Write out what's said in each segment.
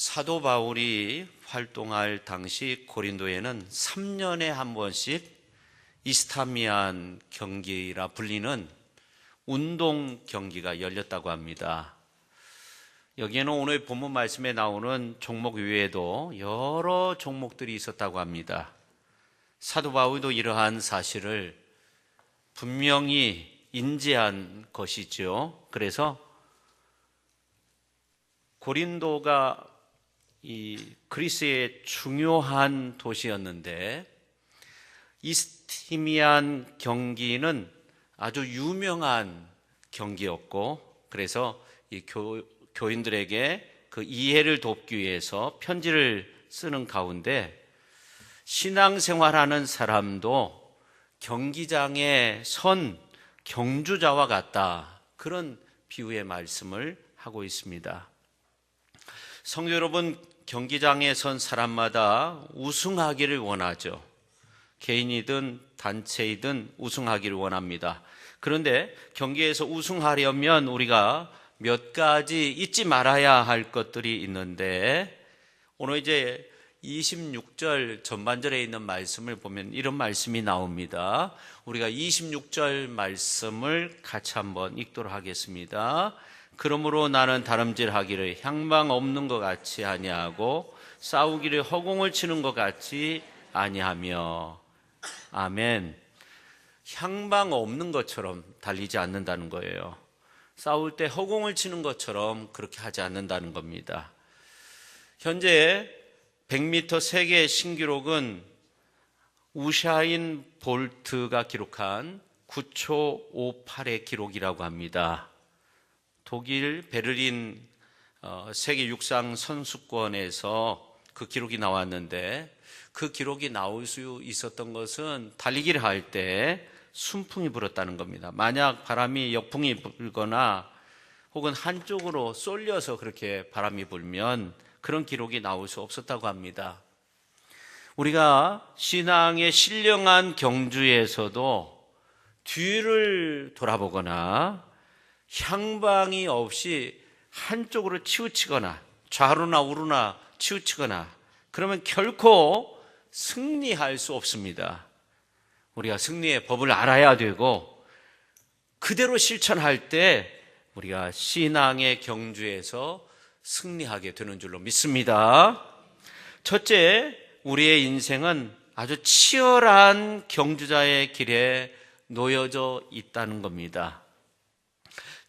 사도 바울이 활동할 당시 고린도에는 3년에 한 번씩 이스타미안 경기라 불리는 운동 경기가 열렸다고 합니다. 여기에는 오늘 본문 말씀에 나오는 종목 외에도 여러 종목들이 있었다고 합니다. 사도 바울도 이러한 사실을 분명히 인지한 것이죠. 그래서 고린도가 이 그리스의 중요한 도시였는데 이스티미안 경기는 아주 유명한 경기였고, 그래서 이 교인들에게 그 이해를 돕기 위해서 편지를 쓰는 가운데 신앙생활하는 사람도 경기장에 선 경주자와 같다, 그런 비유의 말씀을 하고 있습니다. 성도 여러분, 경기장에 선 사람마다 우승하기를 원하죠. 개인이든 단체이든 우승하기를 원합니다. 그런데 경기에서 우승하려면 우리가 몇 가지 잊지 말아야 할 것들이 있는데, 오늘 이제 26절 전반절에 있는 말씀을 보면 이런 말씀이 나옵니다. 우리가 26절 말씀을 같이 한번 읽도록 하겠습니다. 그러므로 나는 다름질하기를 향방 없는 것 같이 아니하고 싸우기를 허공을 치는 것 같이 아니하며. 아멘. 향방 없는 것처럼 달리지 않는다는 거예요. 싸울 때 허공을 치는 것처럼 그렇게 하지 않는다는 겁니다. 현재 100m 세계 신기록은 우샤인 볼트가 기록한 9초 58의 기록이라고 합니다. 독일 베를린 세계 육상 선수권에서 그 기록이 나왔는데, 그 기록이 나올 수 있었던 것은 달리기를 할 때 순풍이 불었다는 겁니다. 만약 바람이 역풍이 불거나 혹은 한쪽으로 쏠려서 그렇게 바람이 불면 그런 기록이 나올 수 없었다고 합니다. 우리가 신앙의 신령한 경주에서도 뒤를 돌아보거나 향방이 없이 한쪽으로 치우치거나 좌로나 우로나 치우치거나 그러면 결코 승리할 수 없습니다. 우리가 승리의 법을 알아야 되고, 그대로 실천할 때 우리가 신앙의 경주에서 승리하게 되는 줄로 믿습니다. 첫째, 우리의 인생은 아주 치열한 경주자의 길에 놓여져 있다는 겁니다.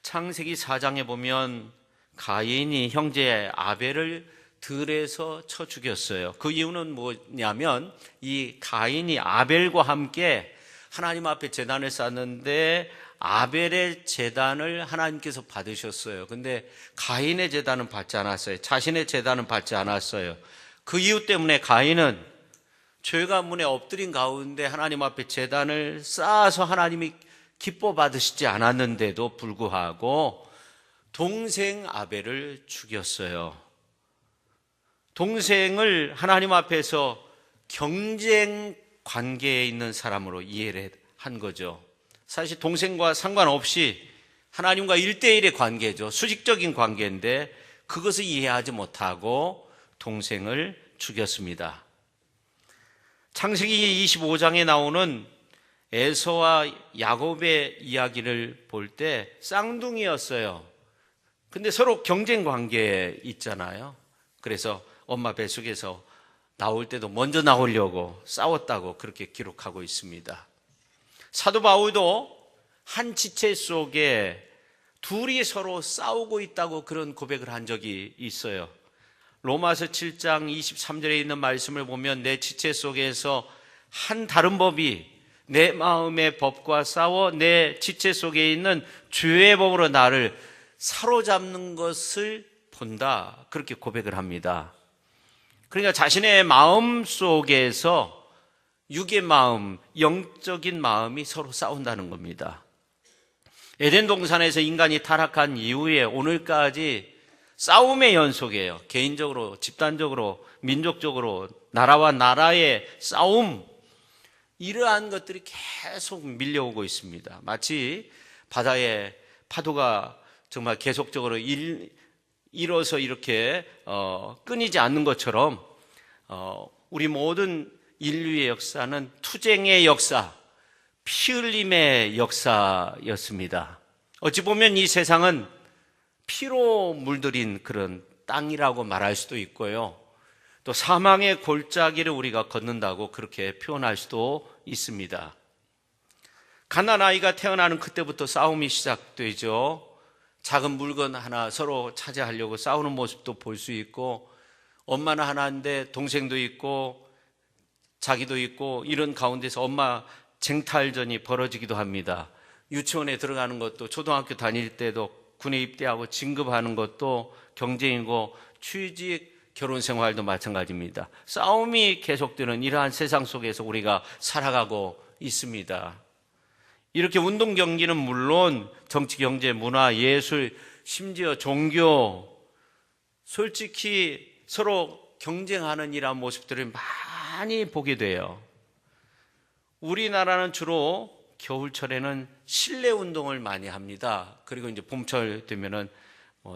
창세기 4장에 보면 가인이 형제 아벨을 들에서 쳐 죽였어요. 그 이유는 뭐냐면 이 가인이 아벨과 함께 하나님 앞에 제단을 쌓는데 아벨의 제단을 하나님께서 받으셨어요. 근데 가인의 제단은 받지 않았어요. 자신의 제단은 받지 않았어요. 그 이유 때문에 가인은 죄가 문에 엎드린 가운데 하나님 앞에 제단을 쌓아서 하나님이 기뻐 받으시지 않았는데도 불구하고 동생 아벨을 죽였어요. 동생을 하나님 앞에서 경쟁 관계에 있는 사람으로 이해를 한 거죠. 사실 동생과 상관없이 하나님과 1대1의 관계죠. 수직적인 관계인데 그것을 이해하지 못하고 동생을 죽였습니다. 창세기 25장에 나오는 에서와 야곱의 이야기를 볼 때 쌍둥이였어요. 근데 서로 경쟁 관계에 있잖아요. 그래서 엄마 뱃속에서 나올 때도 먼저 나오려고 싸웠다고 그렇게 기록하고 있습니다. 사도 바울도 한 지체 속에 둘이 서로 싸우고 있다고 그런 고백을 한 적이 있어요. 로마서 7장 23절에 있는 말씀을 보면 내 지체 속에서 한 다른 법이 내 마음의 법과 싸워 내 지체 속에 있는 죄의 법으로 나를 사로잡는 것을 본다, 그렇게 고백을 합니다. 그러니까 자신의 마음 속에서 육의 마음, 영적인 마음이 서로 싸운다는 겁니다. 에덴 동산에서 인간이 타락한 이후에 오늘까지 싸움의 연속이에요. 개인적으로, 집단적으로, 민족적으로, 나라와 나라의 싸움, 이러한 것들이 계속 밀려오고 있습니다. 마치 바다에 파도가 정말 계속적으로 이뤄서 이렇게 끊이지 않는 것처럼 우리 모든 인류의 역사는 투쟁의 역사, 피 흘림의 역사였습니다. 어찌 보면 이 세상은 피로 물들인 그런 땅이라고 말할 수도 있고요. 또 사망의 골짜기를 우리가 걷는다고 그렇게 표현할 수도 있습니다. 갓난아이가 태어나는 그때부터 싸움이 시작되죠. 작은 물건 하나 서로 차지하려고 싸우는 모습도 볼 수 있고, 엄마는 하나인데 동생도 있고 자기도 있고, 이런 가운데서 엄마 쟁탈전이 벌어지기도 합니다. 유치원에 들어가는 것도, 초등학교 다닐 때도, 군에 입대하고 진급하는 것도 경쟁이고, 취직, 결혼 생활도 마찬가지입니다. 싸움이 계속되는 이러한 세상 속에서 우리가 살아가고 있습니다. 이렇게 운동 경기는 물론 정치, 경제, 문화, 예술, 심지어 종교, 솔직히 서로 경쟁하는 이러한 모습들을 많이 보게 돼요. 우리나라는 주로 겨울철에는 실내 운동을 많이 합니다. 그리고 이제 봄철 되면은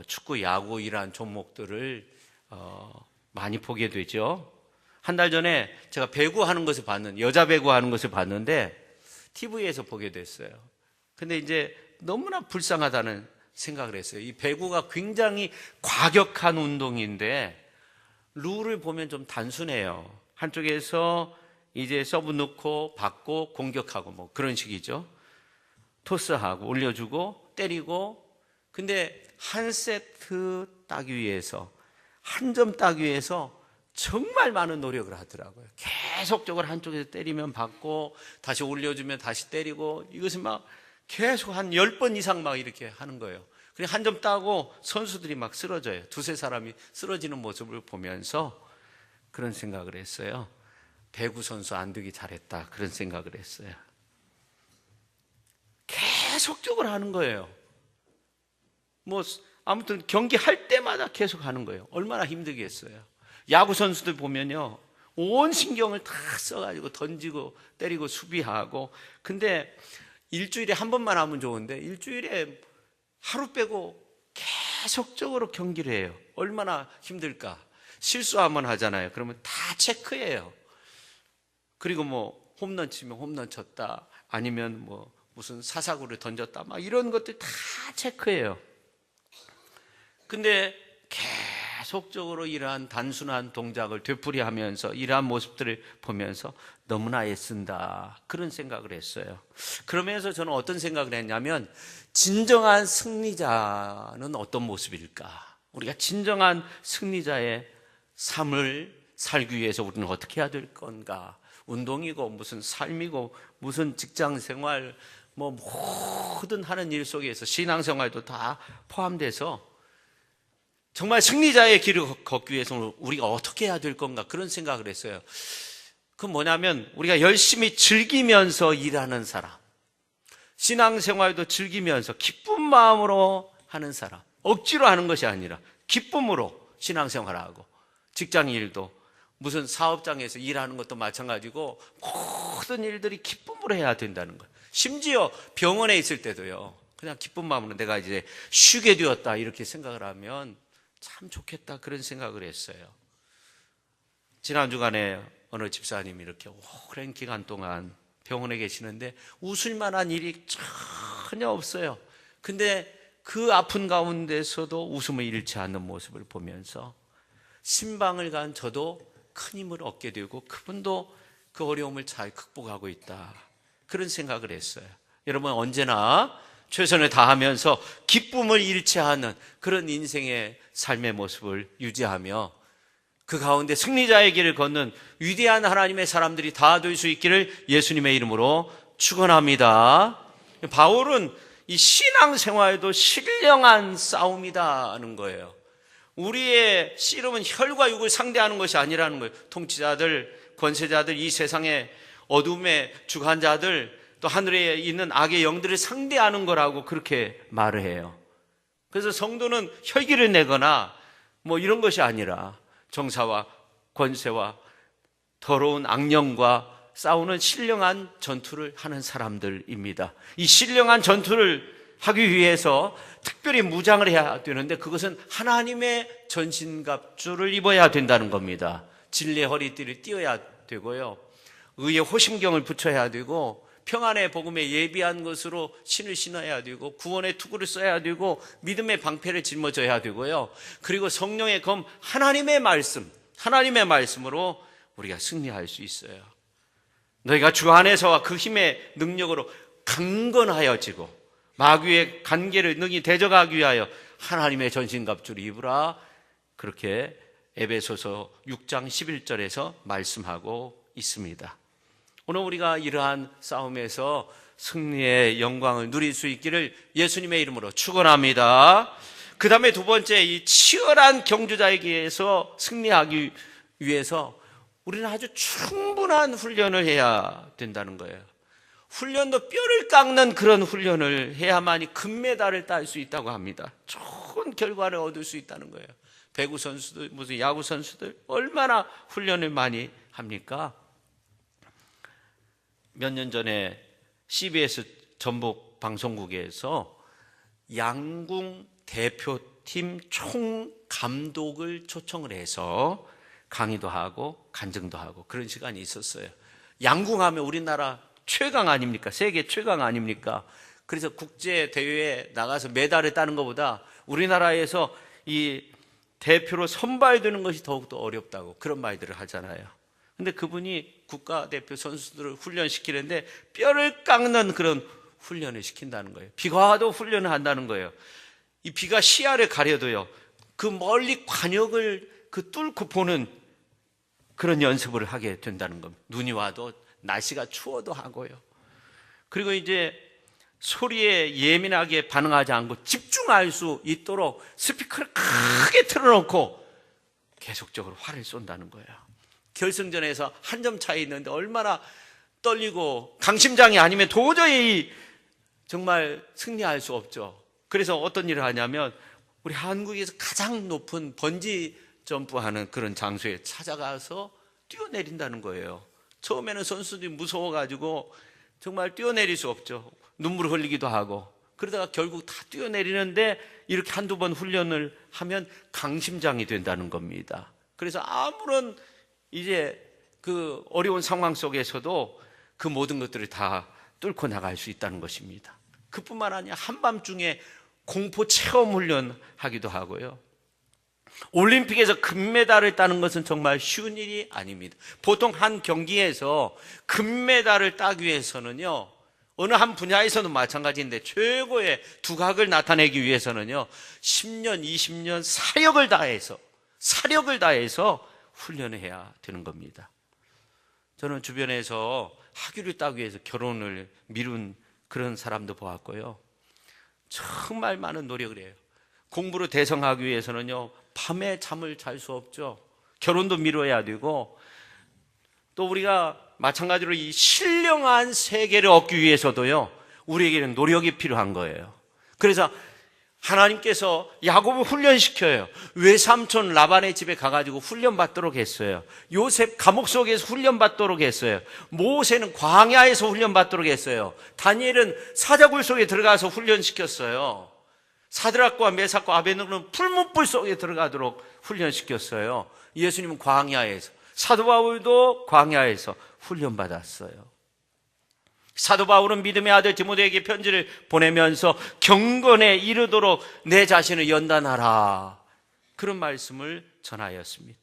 축구, 야구 이러한 종목들을 많이 보게 되죠. 한 달 전에 제가 배구하는 것을 여자 배구하는 것을 봤는데 TV에서 보게 됐어요. 근데 이제 너무나 불쌍하다는 생각을 했어요. 이 배구가 굉장히 과격한 운동인데 룰을 보면 좀 단순해요. 한쪽에서 이제 서브 넣고 받고 공격하고 뭐 그런 식이죠. 토스하고 올려주고 때리고, 근데 한 세트 따기 위해서, 한 점 따기 위해서 정말 많은 노력을 하더라고요. 계속적으로 한쪽에서 때리면 받고 다시 올려주면 다시 때리고, 이것을 막 계속 한 10번 이상 막 이렇게 하는 거예요. 그리고 한 점 따고 선수들이 막 쓰러져요. 두세 사람이 쓰러지는 모습을 보면서 그런 생각을 했어요. 배구 선수 안 되기 잘했다, 그런 생각을 했어요. 계속적으로 하는 거예요. 뭐 아무튼 경기할 때마다 계속 하는 거예요. 얼마나 힘들겠어요. 야구 선수들 보면요, 온 신경을 다 써가지고 던지고 때리고 수비하고. 근데 일주일에 한 번만 하면 좋은데 일주일에 하루 빼고 계속적으로 경기를 해요. 얼마나 힘들까. 실수하면 하잖아요. 그러면 다 체크해요. 그리고 뭐 홈런 치면 홈런 쳤다, 아니면 뭐 무슨 사사구를 던졌다, 막 이런 것들 다 체크해요. 근데 계속적으로 이러한 단순한 동작을 되풀이하면서 이러한 모습들을 보면서 너무나 애쓴다, 그런 생각을 했어요. 그러면서 저는 어떤 생각을 했냐면, 진정한 승리자는 어떤 모습일까? 우리가 진정한 승리자의 삶을 살기 위해서 우리는 어떻게 해야 될 건가? 운동이고 무슨 삶이고 무슨 직장생활, 뭐 모든 하는 일 속에서 신앙생활도 다 포함돼서 정말 승리자의 길을 걷기 위해서 우리가 어떻게 해야 될 건가, 그런 생각을 했어요. 그건 뭐냐면, 우리가 열심히 즐기면서 일하는 사람, 신앙생활도 즐기면서 기쁜 마음으로 하는 사람, 억지로 하는 것이 아니라 기쁨으로 신앙생활하고, 직장 일도 무슨 사업장에서 일하는 것도 마찬가지고 모든 일들이 기쁨으로 해야 된다는 거예요. 심지어 병원에 있을 때도요, 그냥 기쁜 마음으로 내가 이제 쉬게 되었다 이렇게 생각을 하면 참 좋겠다, 그런 생각을 했어요. 지난 주간에 어느 집사님이 이렇게 오랜 기간 동안 병원에 계시는데 웃을 만한 일이 전혀 없어요. 근데 그 아픈 가운데서도 웃음을 잃지 않는 모습을 보면서 신방을 간 저도 큰 힘을 얻게 되고, 그분도 그 어려움을 잘 극복하고 있다, 그런 생각을 했어요. 여러분, 언제나 최선을 다하면서 기쁨을 잃지 않는 그런 인생의 삶의 모습을 유지하며 그 가운데 승리자의 길을 걷는 위대한 하나님의 사람들이 다 될 수 있기를 예수님의 이름으로 축원합니다. 바울은 이 신앙생활도 신령한 싸움이다 하는 거예요. 우리의 씨름은 혈과 육을 상대하는 것이 아니라는 거예요. 통치자들, 권세자들, 이 세상의 어둠의 주관자들, 또 하늘에 있는 악의 영들을 상대하는 거라고 그렇게 말을 해요. 그래서 성도는 혈기를 내거나 뭐 이런 것이 아니라 정사와 권세와 더러운 악령과 싸우는 신령한 전투를 하는 사람들입니다. 이 신령한 전투를 하기 위해서 특별히 무장을 해야 되는데 그것은 하나님의 전신갑주를 입어야 된다는 겁니다. 진리의 허리띠를 띄어야 되고요. 의의 호심경을 붙여야 되고 평안의 복음에 예비한 것으로 신을 신어야 되고 구원의 투구를 써야 되고 믿음의 방패를 짊어져야 되고요. 그리고 성령의 검 하나님의 말씀으로 우리가 승리할 수 있어요. 너희가 주 안에서와 그 힘의 능력으로 강건하여지고 마귀의 간계를 능히 대적하기 위하여 하나님의 전신갑주를 입으라. 그렇게 에베소서 6장 11절에서 말씀하고 있습니다. 오늘 우리가 이러한 싸움에서 승리의 영광을 누릴 수 있기를 예수님의 이름으로 축원합니다. 그 다음에 두 번째, 이 치열한 경주자에게서 승리하기 위해서 우리는 아주 충분한 훈련을 해야 된다는 거예요. 훈련도 뼈를 깎는 그런 훈련을 해야만이 금메달을 딸 수 있다고 합니다. 좋은 결과를 얻을 수 있다는 거예요. 배구 선수들, 무슨 야구 선수들 얼마나 훈련을 많이 합니까? 몇 년 전에 CBS 전북 방송국에서 양궁 대표팀 총감독을 초청을 해서 강의도 하고 간증도 하고 그런 시간이 있었어요. 양궁하면 우리나라 최강 아닙니까? 세계 최강 아닙니까? 그래서 국제 대회에 나가서 메달을 따는 것보다 우리나라에서 이 대표로 선발되는 것이 더욱더 어렵다고 그런 말들을 하잖아요. 근데 그분이 국가대표 선수들을 훈련시키는데 뼈를 깎는 그런 훈련을 시킨다는 거예요. 비가 와도 훈련을 한다는 거예요. 이 비가 시야를 가려도요, 그 멀리 관역을 뚫고 보는 그런 연습을 하게 된다는 겁니다. 눈이 와도 날씨가 추워도 하고요. 그리고 이제 소리에 예민하게 반응하지 않고 집중할 수 있도록 스피커를 크게 틀어놓고 계속적으로 활을 쏜다는 거예요. 결승전에서 한 점 차이 있는데 얼마나 떨리고 강심장이 아니면 도저히 정말 승리할 수 없죠. 그래서 어떤 일을 하냐면 우리 한국에서 가장 높은 번지 점프하는 그런 장소에 찾아가서 뛰어내린다는 거예요. 처음에는 선수들이 무서워가지고 정말 뛰어내릴 수 없죠. 눈물을 흘리기도 하고 그러다가 결국 다 뛰어내리는데 이렇게 한두 번 훈련을 하면 강심장이 된다는 겁니다. 그래서 아무런 이제 그 어려운 상황 속에서도 그 모든 것들을 다 뚫고 나갈 수 있다는 것입니다. 그뿐만 아니라 한밤중에 공포 체험 훈련 하기도 하고요. 올림픽에서 금메달을 따는 것은 정말 쉬운 일이 아닙니다. 보통 한 경기에서 금메달을 따기 위해서는요, 어느 한 분야에서는 마찬가지인데 최고의 두각을 나타내기 위해서는요 10년, 20년 사력을 다해서 훈련을 해야 되는 겁니다. 저는 주변에서 학위를 따기 위해서 결혼을 미룬 그런 사람도 보았고요. 정말 많은 노력을 해요. 공부를 대성하기 위해서는요 밤에 잠을 잘 수 없죠. 결혼도 미뤄야 되고 또 우리가 마찬가지로 이 신령한 세계를 얻기 위해서도요 우리에게는 노력이 필요한 거예요. 그래서 하나님께서 야곱을 훈련시켜요. 외삼촌 라반의 집에 가가지고 훈련받도록 했어요. 요셉 감옥 속에서 훈련받도록 했어요. 모세는 광야에서 훈련받도록 했어요. 다니엘은 사자굴 속에 들어가서 훈련시켰어요. 사드락과 메삭과 아베느고는 풀무불 속에 들어가도록 훈련시켰어요. 예수님은 광야에서, 사도 바울도 광야에서 훈련받았어요. 사도 바울은 믿음의 아들 디모데에게 편지를 보내면서 경건에 이르도록 내 자신을 연단하라, 그런 말씀을 전하였습니다.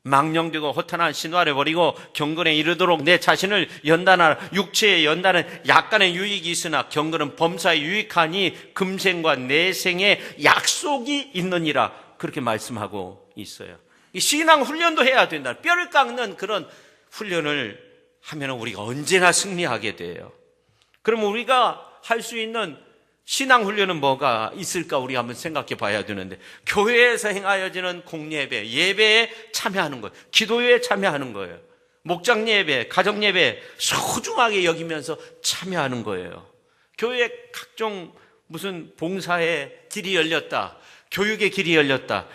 망령되고 허탄한 신화를 버리고 경건에 이르도록 내 자신을 연단하라. 육체의 연단은 약간의 유익이 있으나 경건은 범사에 유익하니 금생과 내생에 약속이 있느니라, 그렇게 말씀하고 있어요. 이 신앙 훈련도 해야 된다. 뼈를 깎는 그런 훈련을 하면 우리가 언제나 승리하게 돼요. 그럼 우리가 할 수 있는 신앙 훈련은 뭐가 있을까 우리 한번 생각해 봐야 되는데, 교회에서 행하여지는 공예배, 예배에 참여하는 거예요. 기도회에 참여하는 거예요. 목장 예배, 가정 예배 소중하게 여기면서 참여하는 거예요. 교회에 각종 무슨 봉사의 길이 열렸다, 교육의 길이 열렸다,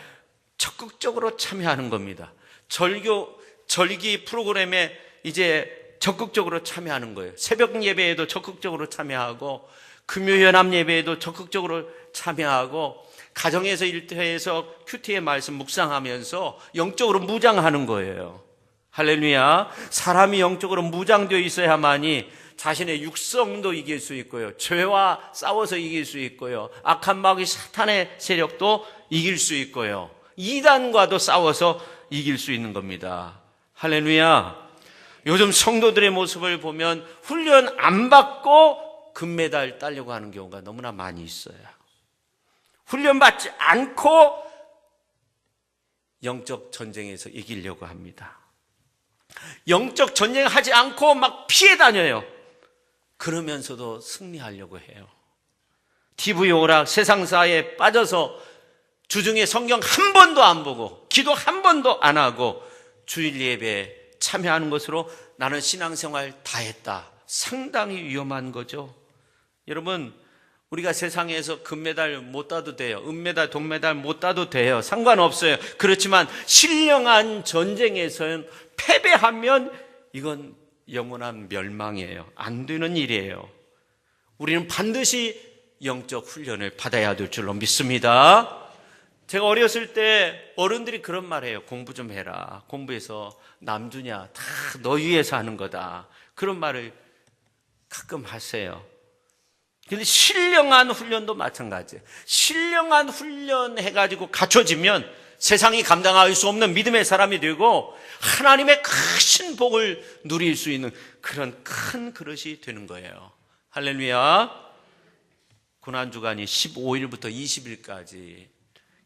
적극적으로 참여하는 겁니다. 절기 프로그램에 이제 적극적으로 참여하는 거예요. 새벽 예배에도 적극적으로 참여하고, 금요연합 예배에도 적극적으로 참여하고 가정에서 일터에서 큐티의 말씀 묵상하면서 영적으로 무장하는 거예요. 할렐루야. 사람이 영적으로 무장되어 있어야만이 자신의 육성도 이길 수 있고요, 죄와 싸워서 이길 수 있고요, 악한 마귀 사탄의 세력도 이길 수 있고요, 이단과도 싸워서 이길 수 있는 겁니다. 할렐루야. 요즘 성도들의 모습을 보면 훈련 안 받고 금메달 따려고 하는 경우가 너무나 많이 있어요. 훈련 받지 않고 영적 전쟁에서 이기려고 합니다. 영적 전쟁하지 않고 막 피해 다녀요. 그러면서도 승리하려고 해요. TV 오락 세상사에 빠져서 주중에 성경 한 번도 안 보고 기도 한 번도 안 하고 주일 예배에 참여하는 것으로 나는 신앙생활 다 했다. 상당히 위험한 거죠. 여러분, 우리가 세상에서 금메달 못 따도 돼요. 은메달, 동메달 못 따도 돼요. 상관없어요. 그렇지만 신령한 전쟁에서는 패배하면 이건 영원한 멸망이에요. 안 되는 일이에요. 우리는 반드시 영적 훈련을 받아야 될 줄로 믿습니다. 제가 어렸을 때 어른들이 그런 말 해요. 공부 좀 해라. 공부해서 남주냐. 다 너 위해서 하는 거다. 그런 말을 가끔 하세요. 근데 신령한 훈련도 마찬가지예요. 신령한 훈련 해가지고 갖춰지면 세상이 감당할 수 없는 믿음의 사람이 되고 하나님의 크신 복을 누릴 수 있는 그런 큰 그릇이 되는 거예요. 할렐루야. 고난주간이 15일부터 20일까지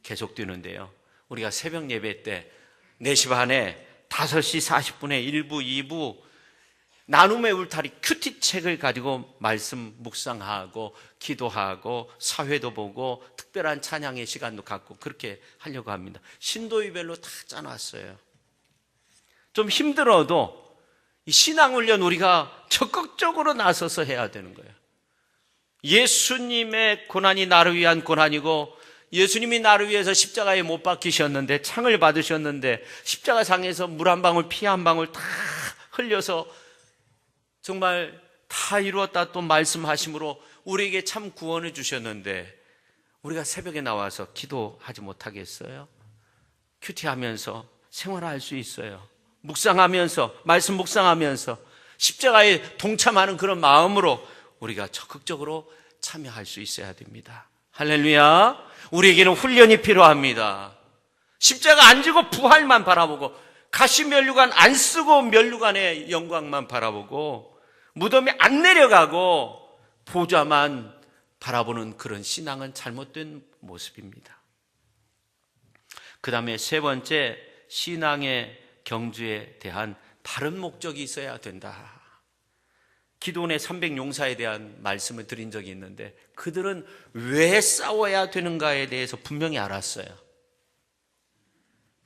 계속되는데요, 우리가 새벽 예배 때 4시 반에 5시 40분에 1부, 2부 나눔의 울타리 큐티 책을 가지고 말씀 묵상하고 기도하고 사회도 보고 특별한 찬양의 시간도 갖고 그렇게 하려고 합니다. 신도위별로 다 짜놨어요. 좀 힘들어도 이 신앙훈련 우리가 적극적으로 나서서 해야 되는 거예요. 예수님의 고난이 나를 위한 고난이고 예수님이 나를 위해서 십자가에 못 박히셨는데, 창을 받으셨는데 십자가상에서 물 한 방울 피 한 방울 다 흘려서 정말 다 이루었다 또 말씀하심으로 우리에게 참 구원을 주셨는데 우리가 새벽에 나와서 기도하지 못하겠어요? 큐티하면서 생활할 수 있어요. 묵상하면서, 말씀 묵상하면서 십자가에 동참하는 그런 마음으로 우리가 적극적으로 참여할 수 있어야 됩니다. 할렐루야. 우리에게는 훈련이 필요합니다. 십자가 안 지고 부활만 바라보고 가시 면류관 안 쓰고 면류관의 영광만 바라보고 무덤에 안 내려가고 보좌만 바라보는 그런 신앙은 잘못된 모습입니다. 그 다음에 세 번째, 신앙의 경주에 대한 바른 목적이 있어야 된다. 기도원의 300용사에 대한 말씀을 드린 적이 있는데 그들은 왜 싸워야 되는가에 대해서 분명히 알았어요.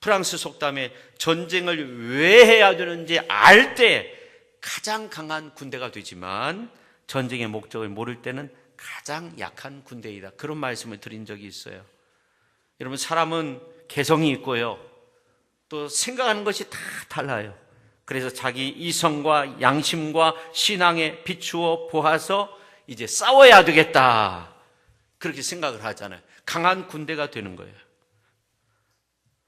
프랑스 속담에 전쟁을 왜 해야 되는지 알 때 가장 강한 군대가 되지만 전쟁의 목적을 모를 때는 가장 약한 군대이다. 그런 말씀을 드린 적이 있어요. 여러분, 사람은 개성이 있고요, 또 생각하는 것이 다 달라요. 그래서 자기 이성과 양심과 신앙에 비추어 보아서 이제 싸워야 되겠다, 그렇게 생각을 하잖아요. 강한 군대가 되는 거예요.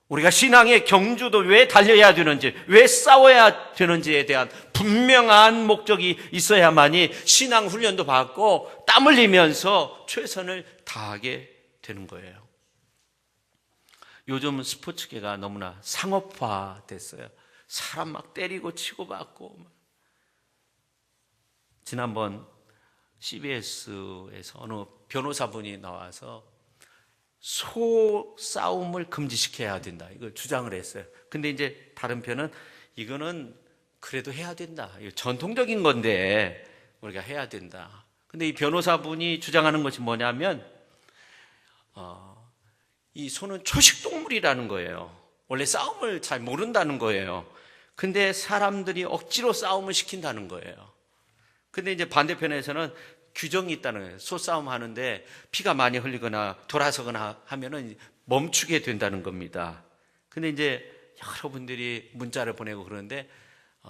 우리가 신앙의 경주도 왜 달려야 되는지, 왜 싸워야 되는지에 대한 분명한 목적이 있어야만이 신앙 훈련도 받고 땀 흘리면서 최선을 다하게 되는 거예요. 요즘 스포츠계가 너무나 상업화됐어요. 사람 막 때리고 치고받고. 지난번 CBS에서 어느 변호사분이 나와서 소 싸움을 금지시켜야 된다, 이걸 주장을 했어요. 근데 이제 다른 편은 이거는 그래도 해야 된다, 이거 전통적인 건데 우리가 해야 된다. 근데 이 변호사분이 주장하는 것이 뭐냐면 이 소는 초식동물이라는 거예요. 원래 싸움을 잘 모른다는 거예요. 근데 사람들이 억지로 싸움을 시킨다는 거예요. 근데 이제 반대편에서는 규정이 있다는 거예요. 소싸움 하는데 피가 많이 흘리거나 돌아서거나 하면은 멈추게 된다는 겁니다. 근데 이제 여러분들이 문자를 보내고 그러는데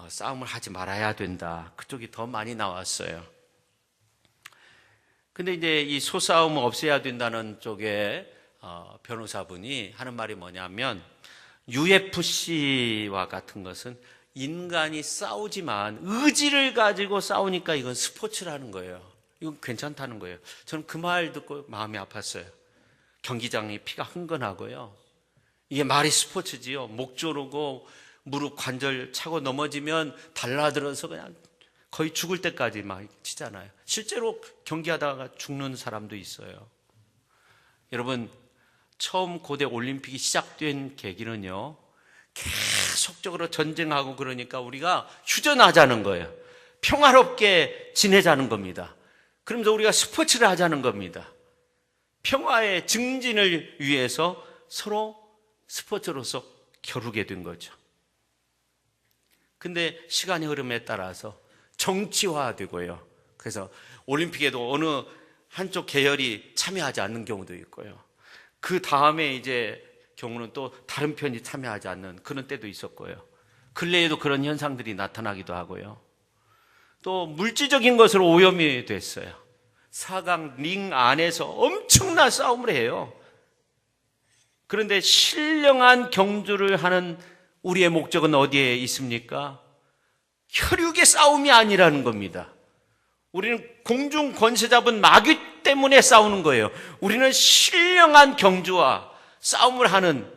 싸움을 하지 말아야 된다, 그쪽이 더 많이 나왔어요. 근데 이제 이 소싸움을 없애야 된다는 쪽에 변호사분이 하는 말이 뭐냐면, UFC와 같은 것은 인간이 싸우지만 의지를 가지고 싸우니까 이건 스포츠라는 거예요. 이건 괜찮다는 거예요. 저는 그 말 듣고 마음이 아팠어요. 경기장이 피가 흥건하고요. 이게 말이 스포츠지요. 목 조르고 무릎 관절 차고 넘어지면 달라들어서 그냥 거의 죽을 때까지 막 치잖아요. 실제로 경기하다가 죽는 사람도 있어요. 여러분, 처음 고대 올림픽이 시작된 계기는요, 계속적으로 전쟁하고 그러니까 우리가 휴전하자는 거예요. 평화롭게 지내자는 겁니다. 그러면서 우리가 스포츠를 하자는 겁니다. 평화의 증진을 위해서 서로 스포츠로서 겨루게 된 거죠. 근데 시간의 흐름에 따라서 정치화되고요. 그래서 올림픽에도 어느 한쪽 계열이 참여하지 않는 경우도 있고요. 그 다음에 이제 경우는 또 다른 편이 참여하지 않는 그런 때도 있었고요. 근래에도 그런 현상들이 나타나기도 하고요. 또 물질적인 것으로 오염이 됐어요. 4강 링 안에서 엄청난 싸움을 해요. 그런데 신령한 경주를 하는 우리의 목적은 어디에 있습니까? 혈육의 싸움이 아니라는 겁니다. 우리는 공중 권세 잡은 마귀 때문에 싸우는 거예요. 우리는 신령한 경주와 싸움을 하는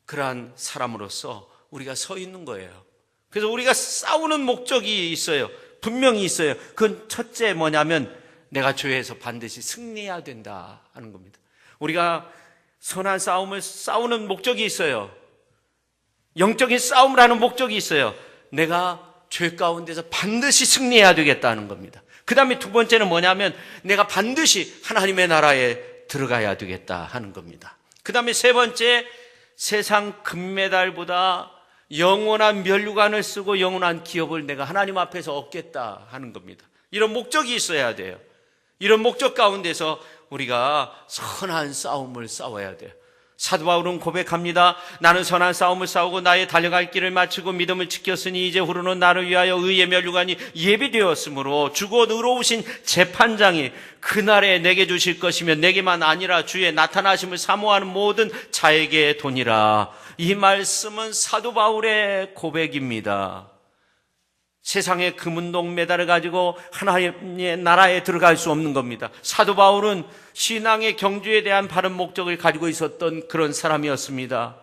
그러한 사람으로서 우리가 서 있는 거예요. 그래서 우리가 싸우는 목적이 있어요. 분명히 있어요. 그건 첫째 뭐냐면 내가 죄에서 반드시 승리해야 된다 하는 겁니다. 우리가 선한 싸움을 싸우는 목적이 있어요. 영적인 싸움을 하는 목적이 있어요. 내가 죄 가운데서 반드시 승리해야 되겠다는 겁니다. 그 다음에 두 번째는 뭐냐면 내가 반드시 하나님의 나라에 들어가야 되겠다 하는 겁니다. 그 다음에 세 번째, 세상 금메달보다 영원한 면류관을 쓰고 영원한 기업을 내가 하나님 앞에서 얻겠다 하는 겁니다. 이런 목적이 있어야 돼요. 이런 목적 가운데서 우리가 선한 싸움을 싸워야 돼요. 사도 바울은 고백합니다. 나는 선한 싸움을 싸우고 나의 달려갈 길을 마치고 믿음을 지켰으니 이제 후로는 나를 위하여 의의 면류관이 예비되었으므로 주곧 의로우신 재판장이 그날에 내게 주실 것이며 내게만 아니라 주의 나타나심을 사모하는 모든 자에게 도니라. 이 말씀은 사도 바울의 고백입니다. 세상의 금은동 메달을 가지고 하나님의 나라에 들어갈 수 없는 겁니다. 사도 바울은 신앙의 경주에 대한 바른 목적을 가지고 있었던 그런 사람이었습니다.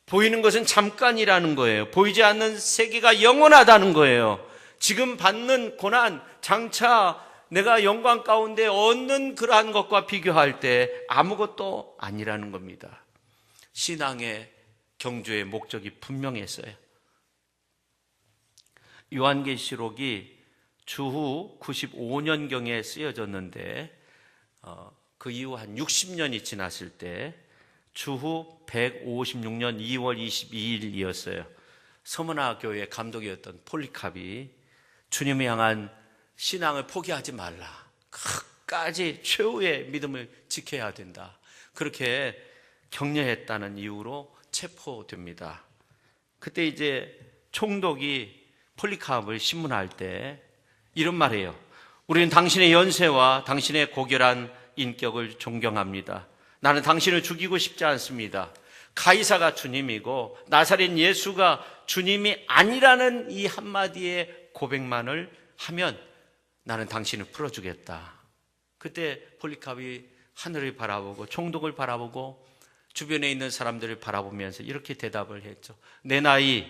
보이는 것은 잠깐이라는 거예요. 보이지 않는 세계가 영원하다는 거예요. 지금 받는 고난, 장차 내가 영광 가운데 얻는 그러한 것과 비교할 때 아무것도 아니라는 겁니다. 신앙의 경주의 목적이 분명했어요. 요한계시록이 주후 95년경에 쓰여졌는데 그 이후 한 60년이 지났을 때 주후 156년 2월 22일이었어요. 서머나 교회 감독이었던 폴리캅이 주님을 향한 신앙을 포기하지 말라. 끝까지 최후의 믿음을 지켜야 된다. 그렇게 격려했다는 이유로 체포됩니다. 그때 이제 총독이 폴리캅을 신문할 때 이런 말이에요. 우리는 당신의 연세와 당신의 고결한 인격을 존경합니다. 나는 당신을 죽이고 싶지 않습니다. 가이사가 주님이고 나사렛 예수가 주님이 아니라는 이 한마디의 고백만을 하면 나는 당신을 풀어주겠다. 그때 폴리캅이 하늘을 바라보고 총독을 바라보고 주변에 있는 사람들을 바라보면서 이렇게 대답을 했죠. 내 나이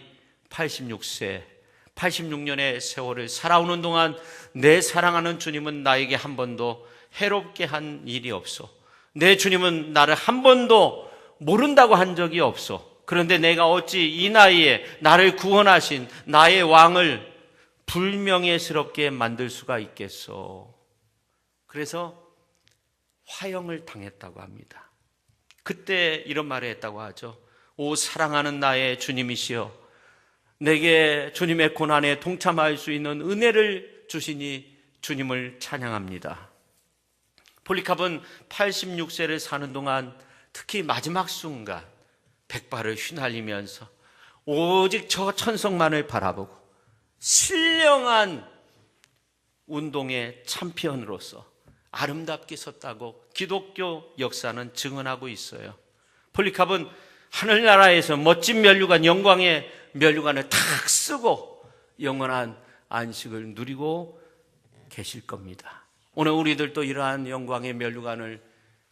86세 86년의 세월을 살아오는 동안 내 사랑하는 주님은 나에게 한 번도 해롭게 한 일이 없어. 내 주님은 나를 한 번도 모른다고 한 적이 없어. 그런데 내가 어찌 이 나이에 나를 구원하신 나의 왕을 불명예스럽게 만들 수가 있겠어. 그래서 화형을 당했다고 합니다. 그때 이런 말을 했다고 하죠. 오 사랑하는 나의 주님이시여, 내게 주님의 고난에 동참할 수 있는 은혜를 주시니 주님을 찬양합니다. 폴리캅은 86세를 사는 동안 특히 마지막 순간 백발을 휘날리면서 오직 저 천성만을 바라보고 신령한 운동의 챔피언으로서 아름답게 섰다고 기독교 역사는 증언하고 있어요. 폴리카프는 하늘나라에서 멋진 면류관, 영광의 면류관을 탁 쓰고 영원한 안식을 누리고 계실 겁니다. 오늘 우리들도 이러한 영광의 면류관을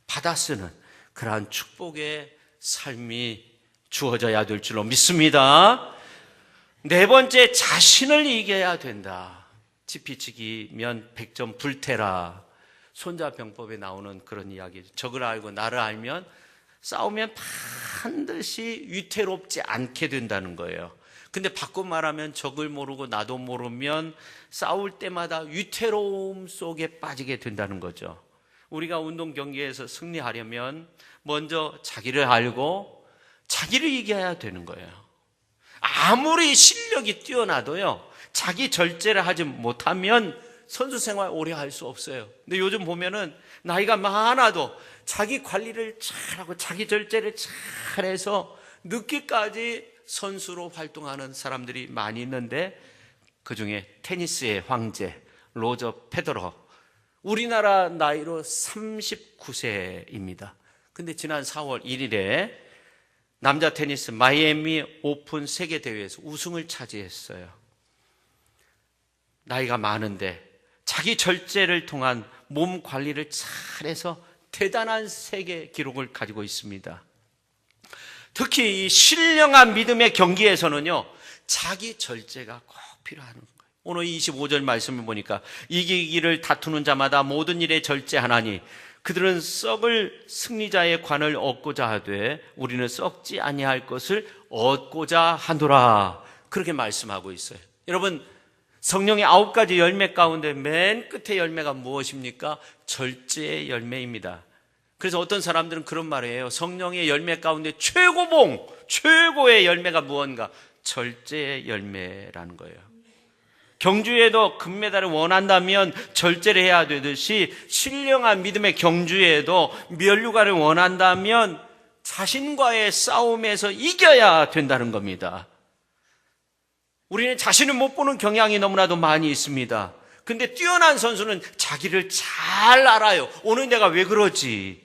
받아 쓰는 그러한 축복의 삶이 주어져야 될 줄로 믿습니다. 네 번째, 자신을 이겨야 된다. 지피지기면 100점 불태라. 손자병법에 나오는 그런 이야기죠. 적을 알고 나를 알면 싸우면 반드시 위태롭지 않게 된다는 거예요. 근데 바꿔 말하면 적을 모르고 나도 모르면 싸울 때마다 위태로움 속에 빠지게 된다는 거죠. 우리가 운동 경기에서 승리하려면 먼저 자기를 알고 자기를 이겨야 되는 거예요. 아무리 실력이 뛰어나도요, 자기 절제를 하지 못하면 선수 생활 오래 할 수 없어요. 근데 요즘 보면은 나이가 많아도 자기 관리를 잘하고 자기 절제를 잘해서 늦게까지 선수로 활동하는 사람들이 많이 있는데, 그중에 테니스의 황제 로저 페더러, 우리나라 나이로 39세입니다. 근데 지난 4월 1일에 남자 테니스 마이애미 오픈 세계대회에서 우승을 차지했어요. 나이가 많은데 자기 절제를 통한 몸 관리를 잘해서 대단한 세계 기록을 가지고 있습니다. 특히 이 신령한 믿음의 경기에서는요, 자기 절제가 꼭 필요한 거예요. 오늘 25절 말씀을 보니까 이기기를 다투는 자마다 모든 일에 절제하나니 그들은 썩을 승리자의 관을 얻고자 하되 우리는 썩지 아니할 것을 얻고자 하노라. 그렇게 말씀하고 있어요. 여러분, 성령의 9가지 열매 가운데 맨 끝에 열매가 무엇입니까? 절제의 열매입니다. 그래서 어떤 사람들은 그런 말을 해요. 성령의 열매 가운데 최고봉, 최고의 열매가 무언가? 절제의 열매라는 거예요. 경주에도 금메달을 원한다면 절제를 해야 되듯이 신령한 믿음의 경주에도 면류관을 원한다면 자신과의 싸움에서 이겨야 된다는 겁니다. 우리는 자신을 못 보는 경향이 너무나도 많이 있습니다. 근데 뛰어난 선수는 자기를 잘 알아요. 오늘 내가 왜 그러지?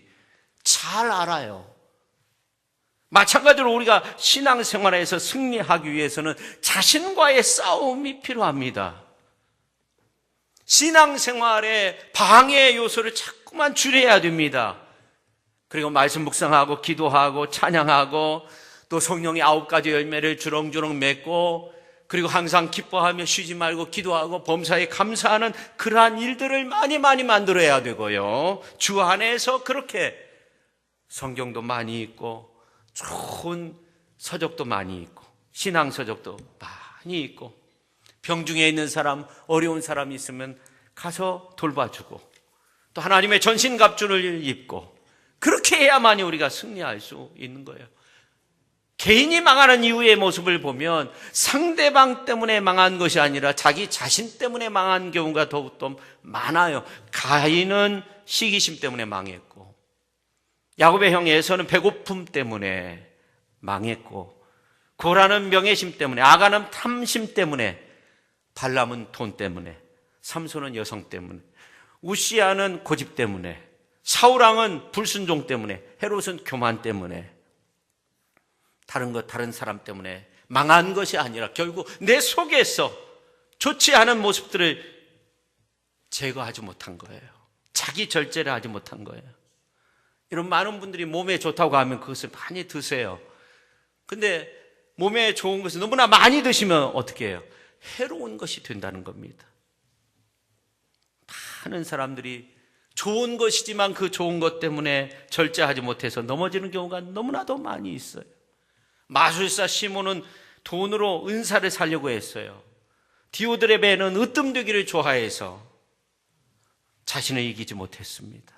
잘 알아요. 마찬가지로 우리가 신앙생활에서 승리하기 위해서는 자신과의 싸움이 필요합니다. 신앙생활의 방해 요소를 자꾸만 줄여야 됩니다. 그리고 말씀 묵상하고 기도하고 찬양하고 또 성령의 9가지 열매를 주렁주렁 맺고, 그리고 항상 기뻐하며 쉬지 말고 기도하고 범사에 감사하는 그러한 일들을 많이 만들어야 되고요. 주 안에서 그렇게 성경도 많이 읽고 좋은 서적도 많이 읽고 신앙 서적도 많이 읽고, 병중에 있는 사람, 어려운 사람이 있으면 가서 돌봐주고, 또 하나님의 전신갑주를 입고, 그렇게 해야만이 우리가 승리할 수 있는 거예요. 개인이 망하는 이유의 모습을 보면 상대방 때문에 망한 것이 아니라 자기 자신 때문에 망한 경우가 더욱더 많아요. 가인은 시기심 때문에 망했고, 야곱의 형 에서는 배고픔 때문에 망했고, 고라는 명예심 때문에, 아가는 탐심 때문에, 발람은 돈 때문에, 삼손은 여성 때문에, 우시아는 고집 때문에, 사울왕은 불순종 때문에, 헤롯은 교만 때문에, 다른 사람 때문에 망한 것이 아니라 결국 내 속에서 좋지 않은 모습들을 제거하지 못한 거예요. 자기 절제를 하지 못한 거예요. 이런 많은 분들이 몸에 좋다고 하면 그것을 많이 드세요. 근데 몸에 좋은 것을 너무나 많이 드시면 어떻게 해요? 해로운 것이 된다는 겁니다. 많은 사람들이 좋은 것이지만 그 좋은 것 때문에 절제하지 못해서 넘어지는 경우가 너무나도 많이 있어요. 마술사 시몬은 돈으로 은사를 사려고 했어요. 디오드레베는 으뜸되기를 좋아해서 자신을 이기지 못했습니다.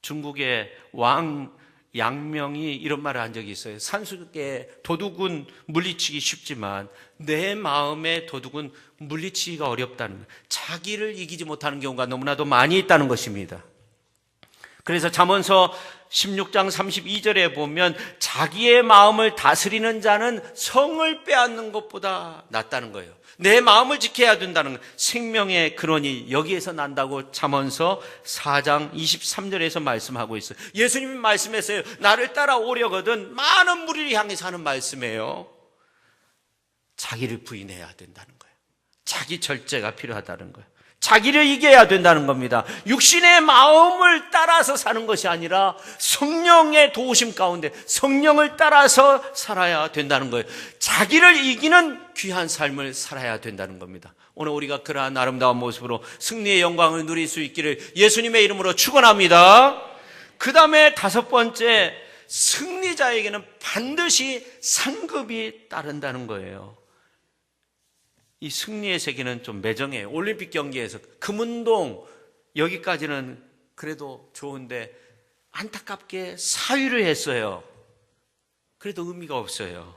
중국의 왕 양명이 이런 말을 한 적이 있어요. 산속의 도둑은 물리치기 쉽지만 내 마음의 도둑은 물리치기가 어렵다는 거예요. 자기를 이기지 못하는 경우가 너무나도 많이 있다는 것입니다. 그래서 잠언서 16장 32절에 보면 자기의 마음을 다스리는 자는 성을 빼앗는 것보다 낫다는 거예요. 내 마음을 지켜야 된다는 거예요. 생명의 근원이 여기에서 난다고 잠언서 4장 23절에서 말씀하고 있어요. 예수님이 말씀했어요. 나를 따라오려거든 많은 무리를 향해서 하는 말씀이에요. 자기를 부인해야 된다는 거예요. 자기 절제가 필요하다는 거예요. 자기를 이겨야 된다는 겁니다. 육신의 마음을 따라서 사는 것이 아니라 성령의 도우심 가운데 성령을 따라서 살아야 된다는 거예요. 자기를 이기는 귀한 삶을 살아야 된다는 겁니다. 오늘 우리가 그러한 아름다운 모습으로 승리의 영광을 누릴 수 있기를 예수님의 이름으로 축원합니다. 그 다음에 다섯 번째, 승리자에게는 반드시 상급이 따른다는 거예요. 이 승리의 세계는 좀 매정해요. 올림픽 경기에서 금운동 여기까지는 그래도 좋은데 안타깝게 4위를 했어요. 그래도 의미가 없어요.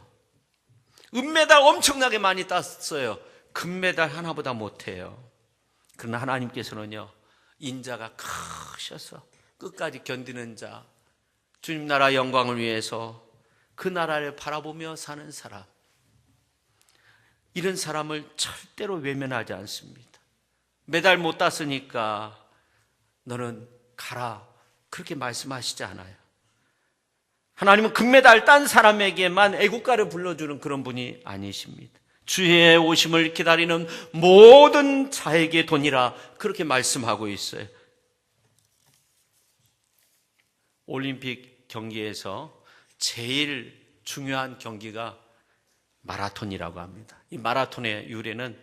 은메달 엄청나게 많이 땄어요. 금메달 하나보다 못해요. 그러나 하나님께서는요, 인자가 크셔서 끝까지 견디는 자, 주님 나라 영광을 위해서 그 나라를 바라보며 사는 사람, 이런 사람을 절대로 외면하지 않습니다. 메달 못 땄으니까 너는 가라, 그렇게 말씀하시지 않아요. 하나님은 금메달 딴 사람에게만 애국가를 불러주는 그런 분이 아니십니다. 주의 오심을 기다리는 모든 자에게 도니라, 그렇게 말씀하고 있어요. 올림픽 경기에서 제일 중요한 경기가 마라톤이라고 합니다. 이 마라톤의 유래는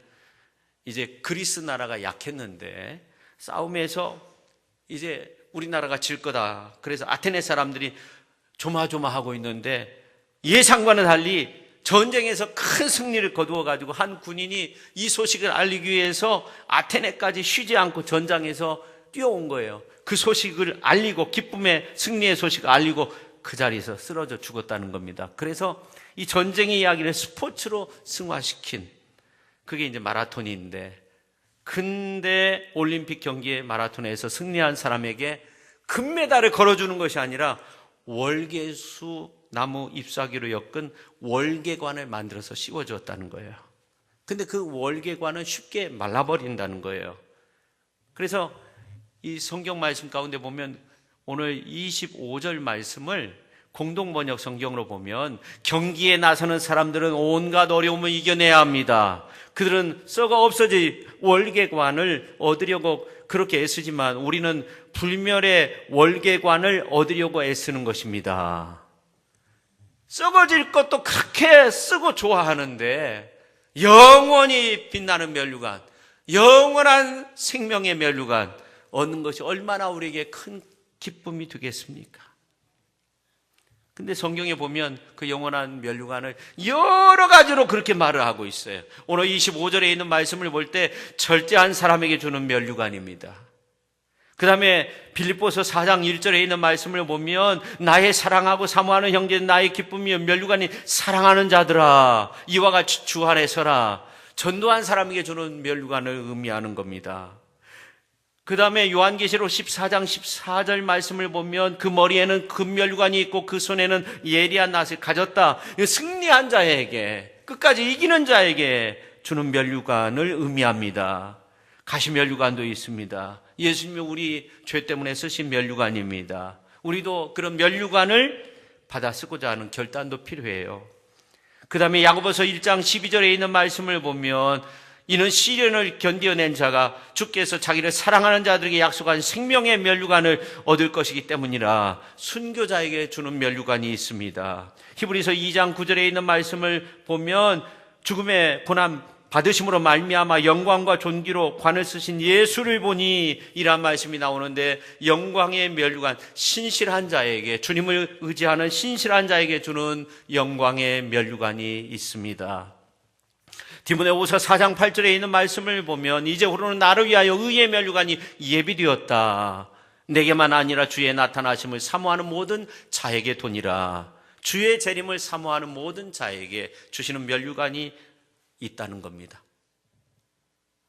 이제 그리스 나라가 약했는데 싸움에서 이제 우리나라가 질 거다. 그래서 아테네 사람들이 조마조마하고 있는데 예상과는 달리 전쟁에서 큰 승리를 거두어가지고 한 군인이 이 소식을 알리기 위해서 아테네까지 쉬지 않고 전장에서 뛰어온 거예요. 그 소식을 알리고, 기쁨의 승리의 소식을 알리고 그 자리에서 쓰러져 죽었다는 겁니다. 그래서 이 전쟁의 이야기를 스포츠로 승화시킨, 그게 이제 마라톤인데, 근데 올림픽 경기에 마라톤에서 승리한 사람에게 금메달을 걸어주는 것이 아니라 월계수 나무 잎사귀로 엮은 월계관을 만들어서 씌워주었다는 거예요. 근데 그 월계관은 쉽게 말라버린다는 거예요. 그래서 이 성경 말씀 가운데 보면 오늘 25절 말씀을 공동번역 성경으로 보면 경기에 나서는 사람들은 온갖 어려움을 이겨내야 합니다. 그들은 썩어 없어질 월계관을 얻으려고 그렇게 애쓰지만 우리는 불멸의 월계관을 얻으려고 애쓰는 것입니다. 썩어질 것도 그렇게 쓰고 좋아하는데 영원히 빛나는 면류관, 영원한 생명의 면류관 얻는 것이 얼마나 우리에게 큰 기쁨이 되겠습니까? 근데 성경에 보면 그 영원한 면류관을 여러 가지로 그렇게 말을 하고 있어요. 오늘 25절에 있는 말씀을 볼 때 절제한 사람에게 주는 면류관입니다. 그 다음에 빌립보서 4장 1절에 있는 말씀을 보면 나의 사랑하고 사모하는 형제는 나의 기쁨이요 면류관이 사랑하는 자들아, 이와 같이 주 안에 서라. 전도한 사람에게 주는 면류관을 의미하는 겁니다. 그 다음에 요한계시록 14장 14절 말씀을 보면 그 머리에는 금면류관이 있고 그 손에는 예리한 낫을 가졌다. 승리한 자에게, 끝까지 이기는 자에게 주는 면류관을 의미합니다. 가시면류관도 있습니다. 예수님이 우리 죄 때문에 쓰신 면류관입니다. 우리도 그런 면류관을 받아 쓰고자 하는 결단도 필요해요. 그 다음에 야고보서 1장 12절에 있는 말씀을 보면 이는 시련을 견디어낸 자가 주께서 자기를 사랑하는 자들에게 약속한 생명의 면류관을 얻을 것이기 때문이라 순교자에게 주는 면류관이 있습니다. 히브리서 2장 9절에 있는 말씀을 보면 죽음의 고난 받으심으로 말미암아 영광과 존귀로 관을 쓰신 예수를 보니 이란 말씀이 나오는데 영광의 면류관, 신실한 자에게, 주님을 의지하는 신실한 자에게 주는 영광의 면류관이 있습니다. 디모데후서 4장 8절에 있는 말씀을 보면 이제후로는 나를 위하여 의의 면류관이 예비되었다. 내게만 아니라 주의 나타나심을 사모하는 모든 자에게 도니라. 주의 재림을 사모하는 모든 자에게 주시는 면류관이 있다는 겁니다.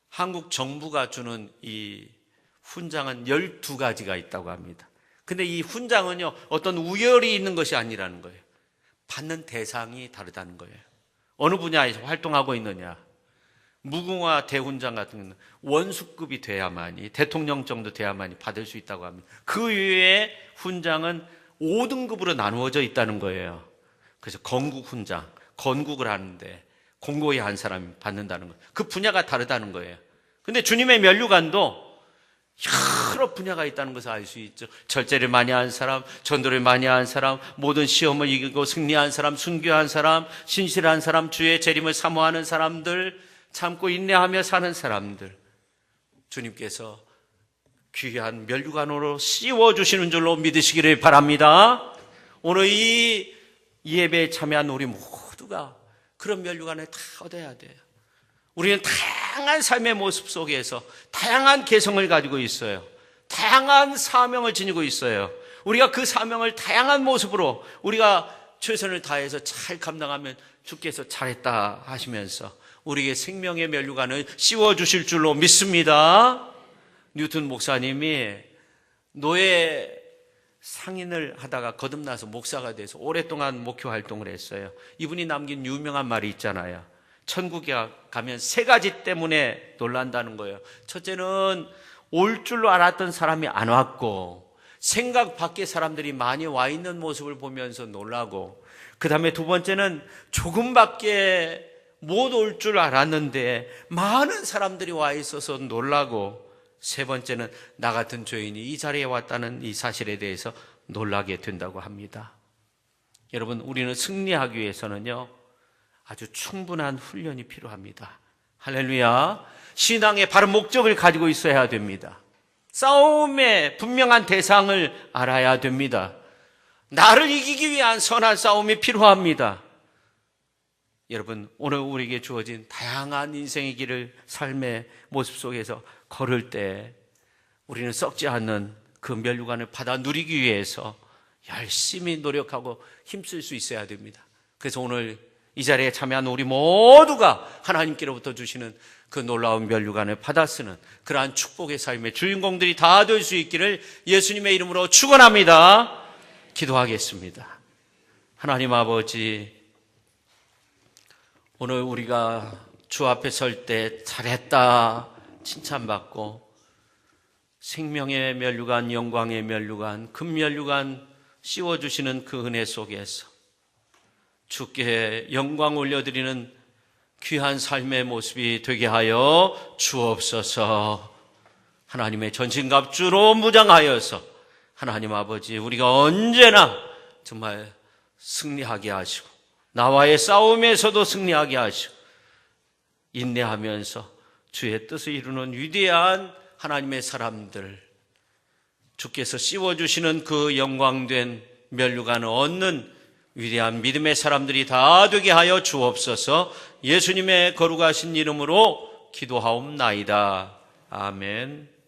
한국 정부가 주는 이 훈장은 12가지가 있다고 합니다. 근데 이 훈장은요, 어떤 우열이 있는 것이 아니라는 거예요. 받는 대상이 다르다는 거예요. 어느 분야에서 활동하고 있느냐. 무궁화 대훈장 같은 경우는 원수급이 돼야만이, 대통령 정도 돼야만이 받을 수 있다고 합니다. 그 외에 훈장은 5등급으로 나누어져 있다는 거예요. 그래서 건국 훈장, 건국을 하는데 공고히 한 사람이 받는다는 거예요. 그 분야가 다르다는 거예요. 근데 주님의 면류관도 여러 분야가 있다는 것을 알 수 있죠. 절제를 많이 한 사람, 전도를 많이 한 사람, 모든 시험을 이기고 승리한 사람, 순교한 사람, 신실한 사람, 주의 재림을 사모하는 사람들, 참고 인내하며 사는 사람들, 주님께서 귀한 면류관으로 씌워주시는 줄로 믿으시기를 바랍니다. 오늘 이 예배에 참여한 우리 모두가 그런 면류관을 다 얻어야 돼요. 우리는 다양한 삶의 모습 속에서 다양한 개성을 가지고 있어요. 다양한 사명을 지니고 있어요. 우리가 그 사명을 다양한 모습으로 우리가 최선을 다해서 잘 감당하면 주께서 잘했다 하시면서 우리에게 생명의 면류관을 씌워주실 줄로 믿습니다. 뉴턴 목사님이 노예 상인을 하다가 거듭나서 목사가 돼서 오랫동안 목회 활동을 했어요. 이분이 남긴 유명한 말이 있잖아요. 천국에 가면 3가지 때문에 놀란다는 거예요. 첫째는 올 줄로 알았던 사람이 안 왔고, 생각 밖의 사람들이 많이 와 있는 모습을 보면서 놀라고, 그 다음에 2번째는 조금밖에 못 올 줄 알았는데 많은 사람들이 와 있어서 놀라고, 3번째는 나 같은 죄인이 이 자리에 왔다는 이 사실에 대해서 놀라게 된다고 합니다. 여러분, 우리는 승리하기 위해서는요, 아주 충분한 훈련이 필요합니다. 할렐루야. 신앙의 바른 목적을 가지고 있어야 됩니다. 싸움의 분명한 대상을 알아야 됩니다. 나를 이기기 위한 선한 싸움이 필요합니다. 여러분, 오늘 우리에게 주어진 다양한 인생의 길을 삶의 모습 속에서 걸을 때 우리는 썩지 않는 그 면류관을 받아 누리기 위해서 열심히 노력하고 힘쓸 수 있어야 됩니다. 그래서 오늘 이 자리에 참여한 우리 모두가 하나님께로부터 주시는 그 놀라운 면류관을 받아 쓰는 그러한 축복의 삶의 주인공들이 다 될 수 있기를 예수님의 이름으로 축원합니다. 기도하겠습니다. 하나님 아버지, 오늘 우리가 주 앞에 설 때 잘했다 칭찬받고 생명의 면류관, 영광의 면류관, 금면류관 씌워주시는 그 은혜 속에서 주께 영광 올려드리는 귀한 삶의 모습이 되게 하여 주옵소서. 하나님의 전신갑주로 무장하여서 하나님 아버지, 우리가 언제나 정말 승리하게 하시고 나와의 싸움에서도 승리하게 하시고 인내하면서 주의 뜻을 이루는 위대한 하나님의 사람들, 주께서 씌워주시는 그 영광된 면류관을 얻는 위대한 믿음의 사람들이 다 되게 하여 주옵소서. 예수님의 거룩하신 이름으로 기도하옵나이다. 아멘.